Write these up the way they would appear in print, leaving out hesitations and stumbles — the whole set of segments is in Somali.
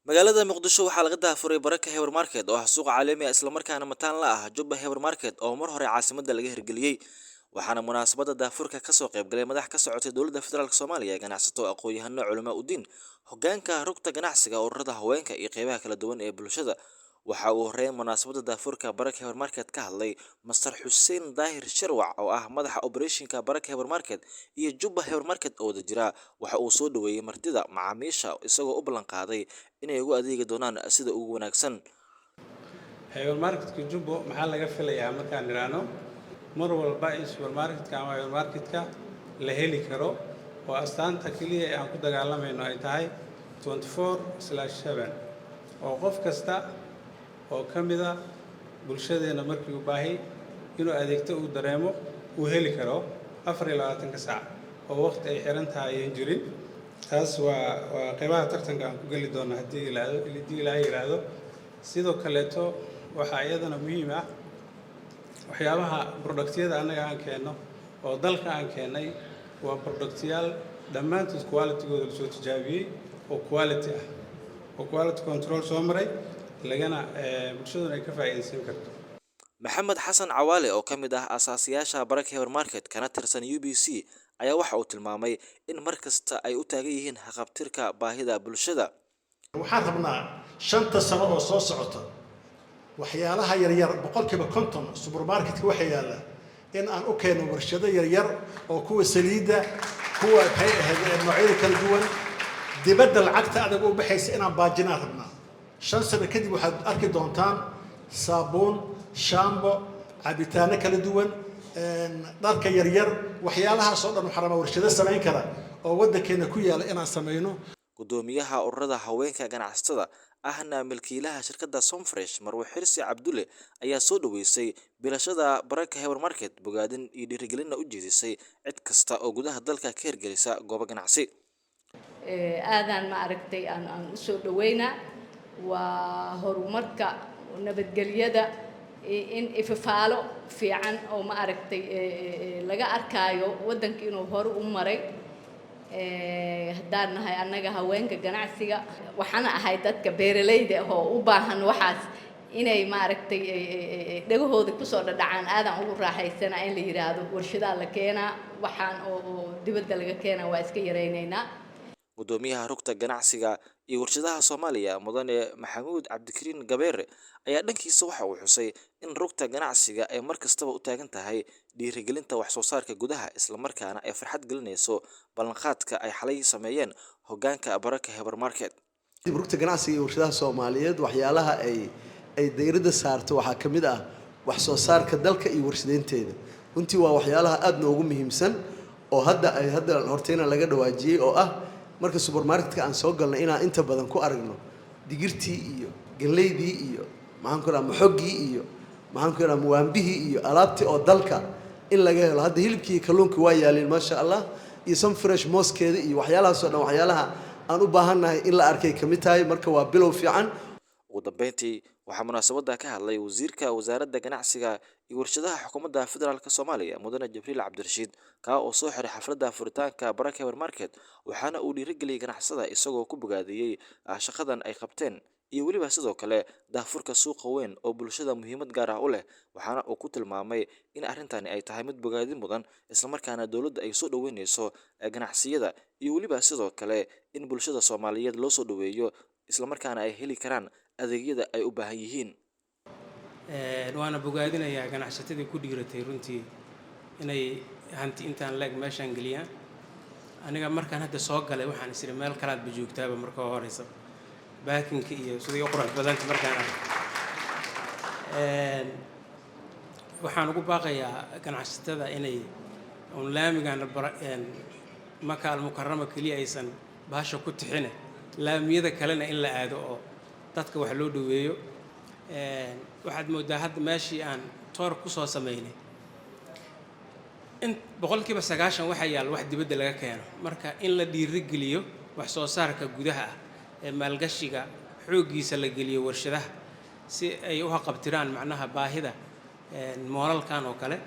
magaalada muqdisho waxaa laga daafuray baraka heber market oo ah suuq caalami ah isla markaana mataan la ah jubba heber market oo mar hore caasimadda laga hirgeliyey waxaana munaasabada daafurka kasoo qaybgalay madax ka socotay dowladda federaalk soomaaliya ganacsato aqoon-yahano culamaa udiin hogaanka rugta ganacsiga ururada haweenka iyo qeybaha kala duwan ee bulshada waxa uu horeeyay munaasabada daafurka baraka heber market ka hadlay master xuseen daahir sharwac oo ah madaxa operationka baraka heber market iyo jubba heber market oo wada jira waxa uu soo dhaweeyey martida macaamiisha isagoo u ballan qaaday inay ugu adeegi doonaan sida ugu wanaagsan Hypermarketka Jumbo maxaa laga filayaa markaan niraano mar walba in supermarketka ama hypermarketka la heli karo oo astaanta kaliya ee aan ku dagaalamayno ay tahay 24/7 oo qof kasta oo kamida bulshadeena markii uu baahi inuu adeegto uu dareemo uu heli karo 24 saac oo waqti ay xiran tahay in jirin taas waa qeybaha tartanka aan ku gali doono haddii ilaahay yiraahdo sidoo kaleeto waxaa iyadana muhiim ah waxyaabaha productyada annaga aan keenno oo dalka aan keenay waa productyaal dhammaantood quality-gooda la soo tijaabiyey oo quality ah oo quality control soo maray lagana bulshaduna ay ka faa'iidaysan karto maxamed xasan cawaale oo ka mid ah asaasiyaasha baraka heber market kana tirsan UBC ayaa waxa uu tilmaamay in mar kasta ay u taagan yihiin haqabtirka baahida bulshada waxaan rabnaa 5 sano oo soo socota waxyaalaha yaryar boqolkiiba 50 supermarketka waxa yaala in aan u keeno warshado yaryar oo kuwa saliida kuwa noocyada kala duwan dibadda lacagta adag u baxaysa inaan baajinaan rabnaa 5 sano kadib waxaad arki doontaan saabuun shaambo cabitaano kala duwan dharka yaryar waxyaalahaas oo dhan waxaan rabaa warshado samayn kara oo waddankeena ku yaala inaan samayno gudoomiyaha ururada haweenka ganacsatada ahna milkiilaha shirkadda Somfresh Marwo Xirsi Cabdulle ayaa soo dhaweysay bilashada baraka heber market bogaadin iyo dhiirigelin u jeedisay cid kasta oo gudaha dalka ka hirgelisa goobo ganacsi aadan ma aragtay aan u soo dhaweynaa waa horumarka nabadgelyada in ifafaalo fiican oo ma aragtay laga arkaayo waddanka inuu hore u maray haddaan nahay annaga haweenka ganacsiga waxaana ahay dadka beeralayda oo u baahan waxaas inay maaragtay dhagahooda kusoo dhadhacaan aadan ugu raaxaysana in la yiraahdo warshadaa la keenaa waxaan oo dibadda laga keenaa waa iska yaraynaynaa gudoomiyaha rugta ganacsiga iyo warshadaha Soomaaliya mudane Maxamuud Cabdikariin Gabeere ayaa dhankiisa waxa uu xusay in rugta ganacsiga ay mar kastaba u taagan tahay dhiirigelinta wax soo saarka gudaha isla markaana ay farxad gelinayso ballanqaadka ay xalay sameeyeen hogaanka baraka heber market rugta ganacsiga iyo warshadaha Soomaaliyeed waxyaalaha ay dayradda saarto waxaa kamid ah wax soo saarka dalka iyo warshadeynteeda runtii waa waxyaalaha aad noogu muhiimsan oo hadda horteena laga dhawaajiyay oo ah marka supermarketka aan soo galnay inaan inta badan ku aragno digirtii iyo galeydii iyo maxaan ku raraa maxoggii iyo maxaan ku raraa muwaambihii iyo alaabtii oo dalka in laga helo hadda hilibkii kalluunka waa yaalin maasha Allah iyo some fresh mooskeeda iyo waxyaalahaas oo dhan waxyaalaha aan u baahannahay in la arkay kamid tahay marka waa bilow fiican ugu dambeyntii waxaa munaasabada ka hadlay wasiirka wasaaradda ganacsiga iyo warshadaha xukuumadda federaalka Soomaaliya mudane Jibriil Cabdirashiid ka oo soo xiray xafladda furitaanka baraka heber market waxaana uu dhiirigeliyay ganacsada isagoo ku bogaadiyay shaqadan ay qabteen iyo waliba sidoo kale daafurka suuqa weyn oo bulshada muhiimad gaar ah u leh waxaana uu ku tilmaamay in arrintani ay tahay mid bogaadin mudan isla markaana dawladda ay soo dhaweynayso ganacsiyada iyo waliba sidoo kale in bulshada Soomaaliyeed loo soo dhaweeyo isla markaana ay heli karaan adeegyada ay u baahan yihiin waana bogaadinayaa ganacsatadii ku dhiiratay runtii inay hanti intaan leeg meeshaan geliyaan aniga markaan hadda soo galay waxaan isiri meel kalaad ba joogtaaba marka horeysa baakinka iyo sidii qurux badanta markaan arkay waxaan ugu baaqayaa ganacsatada inay laamigan Maka al-Mukarrama kaliya aysan baasha ku tixine laamiyada kalena in la aado oo dadka wax loo dhaweeyo waxaad moodaa hadda meeshii aan toor ku soo sameynay in boqolkiiba 90 waxa yaal wax dibadda laga keeno marka in la dhiirigeliyo wax soo saarka gudaha ee maalgashiga xoogiisa la geliyo warshadaha si ay u haqabtiraan macnaha baahida moolalkan oo kale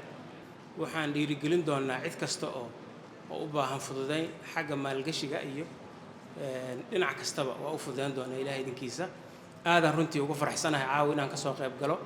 waxaan dhiirigelin doonaa cid kasta oo u baahan fududeyn xagga maalgashiga iyo dhinac kastaba waa u fududaan doonaa ilaahay idinkiisa aadan runtii ugu faraxsanahay caawa inaan ka soo qayb galo